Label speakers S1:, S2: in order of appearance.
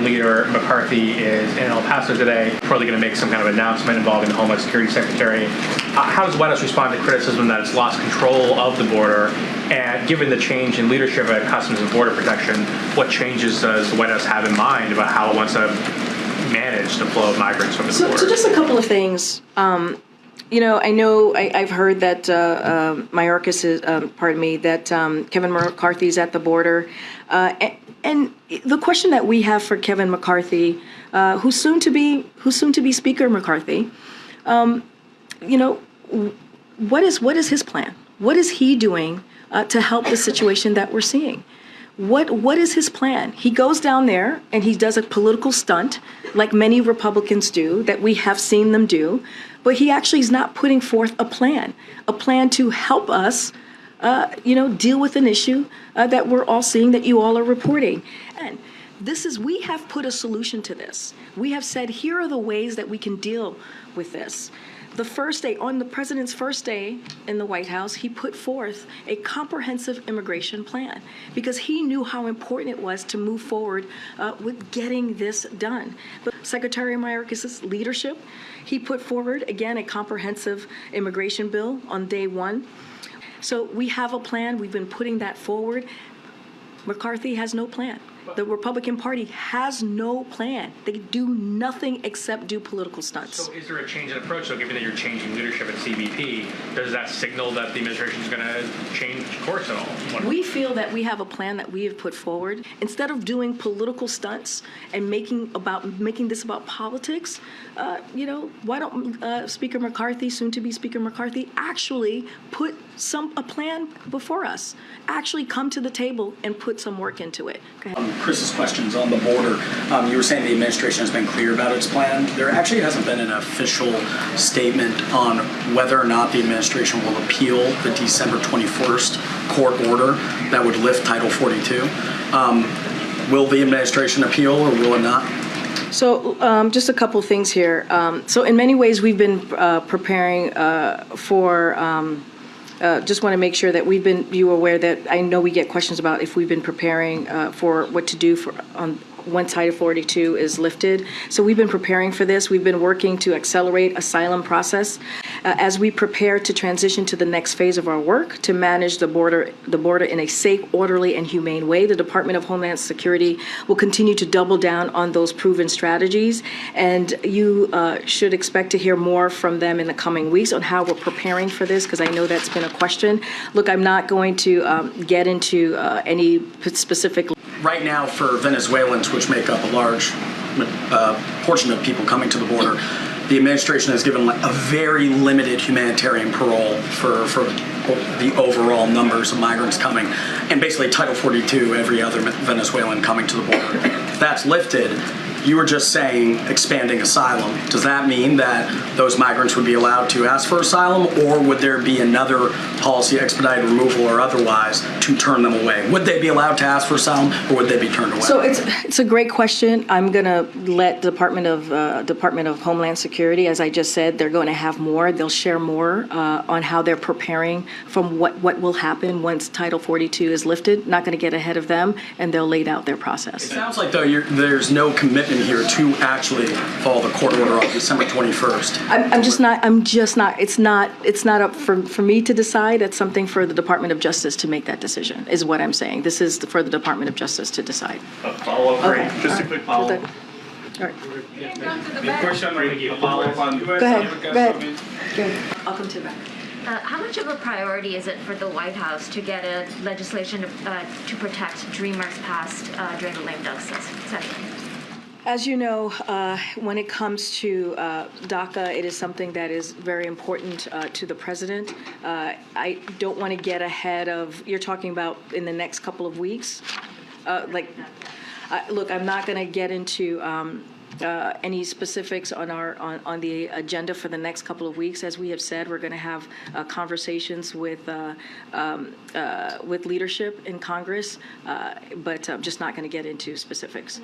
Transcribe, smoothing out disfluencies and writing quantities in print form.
S1: Leader McCarthy is in El Paso today, probably going to make some kind of announcement involving the Homeland Security Secretary. How does the White House respond to criticism that it's lost control of the border? And given the change in leadership at Customs and Border Protection, what changes does the White House have in mind about how it wants to manage the flow of migrants from the border?
S2: So just a couple of things. I've heard that Kevin McCarthy is at the border. And the question that we have for Kevin McCarthy, who's soon to be Speaker McCarthy, what is his plan? What is he doing to help the situation that we're seeing? What is his plan? He goes down there and he does a political stunt, like many Republicans do, that we have seen them do, but he actually is not putting forth a plan to help us, deal with an issue that we're all seeing, that you all are reporting. And we have put a solution to this. We have said, here are the ways that we can deal with this. The first day, on the president's first day in the White House, he put forth a comprehensive immigration plan because he knew how important it was to move forward with getting this done. But Secretary Mayorkas' leadership, he put forward, again, a comprehensive immigration bill on day one. So we have a plan. We've been putting that forward. McCarthy has no plan. The Republican Party has no plan. They do nothing except do political stunts.
S1: So is there a change in approach? So given that you're changing leadership at CBP, does that signal that the administration is going to change course at all?
S2: We feel that we have a plan that we have put forward. Instead of doing political stunts and making this about politics, why don't Speaker McCarthy, soon to be Speaker McCarthy, actually put a plan before us? Actually come to the table and put some work into it. Go ahead.
S3: Chris's questions on the border. You were saying the administration has been clear about its plan. There actually hasn't been an official statement on whether or not the administration will appeal the December 21st court order that would lift Title 42. Will the administration appeal or will it not?
S2: So just a couple things here. So in many ways, we've been preparing for just want to make sure that you are aware that I know we get questions about if we've been preparing for what to do when Title 42 is lifted. So we've been preparing for this. We've been working to accelerate asylum process as we prepare to transition to the next phase of our work to manage the border in a safe, orderly, and humane way. The Department of Homeland Security will continue to double down on those proven strategies, and you should expect to hear more from them in the coming weeks on how we're preparing for this, because I know that's been a question. Look, I'm not going to get into any specific.
S3: Right now, for Venezuelans, which make up a large portion of people coming to the border, the administration has given a very limited humanitarian parole for the overall numbers of migrants coming, and basically Title 42, every other Venezuelan coming to the border. If that's lifted, you were just saying expanding asylum. Does that mean that those migrants would be allowed to ask for asylum, or would there be another policy, expedited removal or otherwise, to turn them away? Would they be allowed to ask for asylum, or would they be turned away?
S2: So it's a great question. I'm going to let Department of Homeland Security, as I just said, they're going to have more. They'll share more on how they're preparing from what will happen once Title 42 is lifted. Not going to get ahead of them, and they'll lay out their process.
S3: It sounds like, though, there's no commitment here to actually follow the court order on December 21st.
S2: I'm just not. It's not up for me to decide. It's something for the Department of Justice to make that decision, is what I'm saying. This is for the Department of Justice to decide.
S1: A follow-up,
S2: okay.
S1: Just a quick follow-up.
S2: All right.
S1: Question on you. Follow-up on
S2: Go ahead. I'll come to that.
S4: How much of a priority is it for the White House to get a legislation to protect Dreamers passed during the lame duck session?
S2: As you know, when it comes to DACA, it is something that is very important to the president. I don't want to get ahead of, you're talking about in the next couple of weeks. Look, I'm not going to get into any specifics on the agenda for the next couple of weeks. As we have said, we're going to have conversations with leadership in Congress, but I'm just not going to get into specifics.